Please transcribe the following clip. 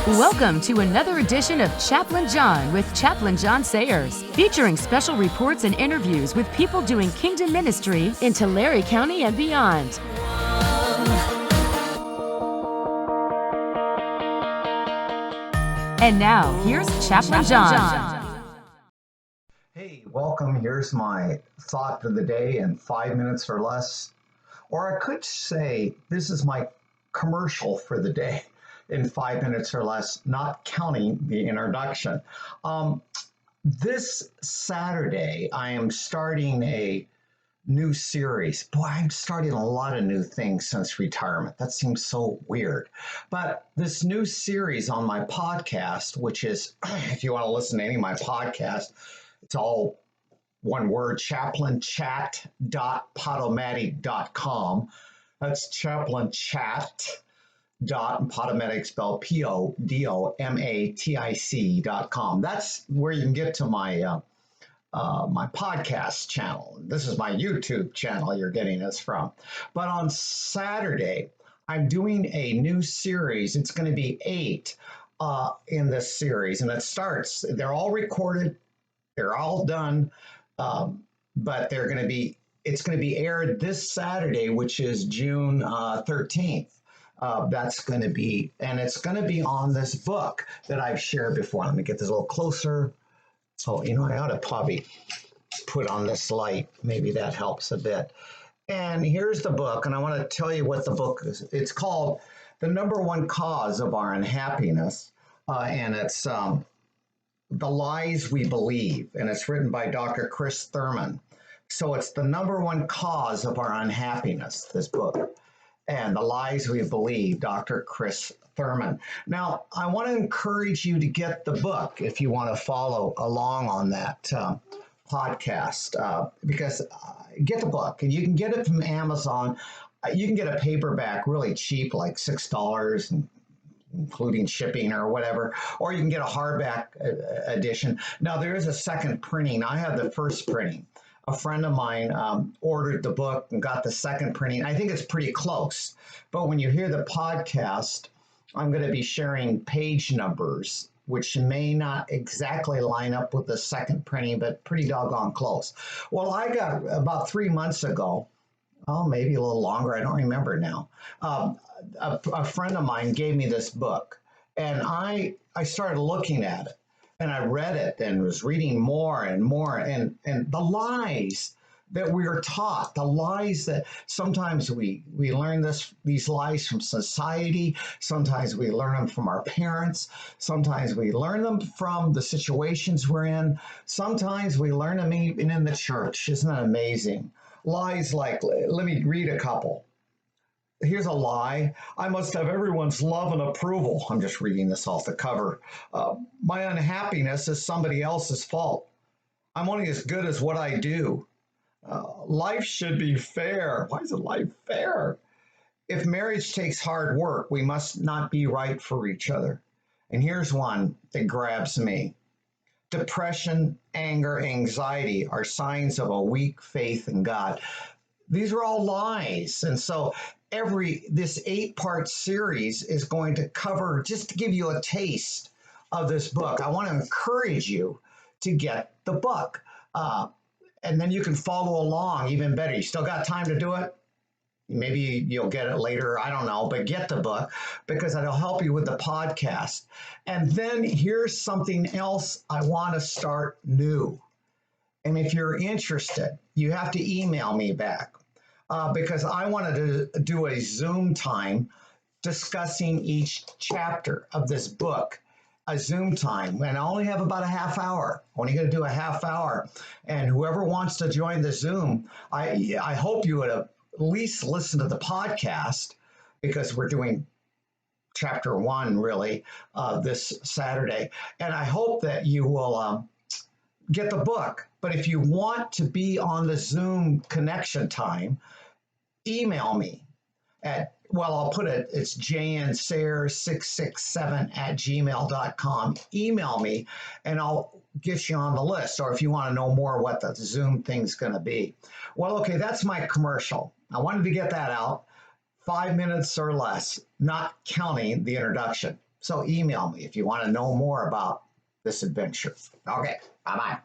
Welcome to another edition of Chaplain John with Chaplain John Sayers, featuring special reports and interviews with people doing kingdom ministry in Tulare County and beyond. And now, here's Chaplain John. Hey, welcome. Here's my thought for the day in 5 minutes or less. Or I could say this is my commercial for the day in 5 minutes or less, not counting the introduction. This Saturday, I am starting a new series. Boy, I'm starting a lot of new things since retirement. That seems so weird. But this new series on my podcast, which is, if you want to listen to any of my podcasts, it's all one word, chaplainchat.podomatic.com. That's chaplainchat.podomatic, spelled PODOMATIC.com. That's where you can get to my my podcast channel. This is my YouTube channel you're getting this from. But on Saturday, I'm doing a new series. It's going to be 8 in this series, and it starts. They're all recorded. They're all done, but it's going to be aired this Saturday, which is June 13th. That's going to be, and it's going to be on this book that I've shared before. Let me get this a little closer. So, I ought to probably put on this light. Maybe that helps a bit. And here's the book, and I want to tell you what the book is. It's called The Number One Cause of Our Unhappiness, and it's The Lies We Believe, and it's written by Dr. Chris Thurman. So it's the number one cause of our unhappiness, this book, and The Lies We Believe, Dr. Chris Thurman. Now, I want to encourage you to get the book if you want to follow along on that podcast, because get the book, and you can get it from Amazon. You can get a paperback really cheap, like $6, including shipping or whatever, or you can get a hardback edition. Now, there is a second printing. I have the first printing. A friend of mine ordered the book and got the second printing. I think it's pretty close. But when you hear the podcast, I'm going to be sharing page numbers, which may not exactly line up with the second printing, but pretty doggone close. Well, I got about 3 months ago, maybe a little longer, I don't remember now, a friend of mine gave me this book, and I started looking at it, and I read it and was reading more and more, and the lies that we are taught, the lies that sometimes we learn these lies from society, sometimes we learn them from our parents, sometimes we learn them from the situations we're in, sometimes we learn them even in the church. Isn't that amazing? Lies like, let me read a couple. Here's a lie. I must have everyone's love and approval. I'm just reading this off the cover. My unhappiness is somebody else's fault. I'm only as good as what I do. Life should be fair. Why is it life fair? If marriage takes hard work, we must not be right for each other. And here's one that grabs me. Depression, anger, anxiety are signs of a weak faith in God. These are all lies. And so this 8-part series is going to cover, just to give you a taste of this book. I want to encourage you to get the book. And then you can follow along even better. You still got time to do it? Maybe you'll get it later. I don't know. But get the book, because it'll help you with the podcast. And then here's something else I want to start new. And if you're interested, you have to email me back, because I wanted to do a Zoom time discussing each chapter of this book. A Zoom time, and I only have about a half hour. Only going to do a half hour, and whoever wants to join the Zoom, I hope you would at least listen to the podcast, because we're doing chapter 1 really this Saturday, and I hope that you will get the book. But if you want to be on the Zoom connection time, email me at, I'll put it, it's jnsayers667@gmail.com. Email me, and I'll get you on the list, or if you want to know more what the Zoom thing's going to be. Well, okay, that's my commercial. I wanted to get that out. 5 minutes or less, not counting the introduction. So email me if you want to know more about this adventure. Okay, bye-bye.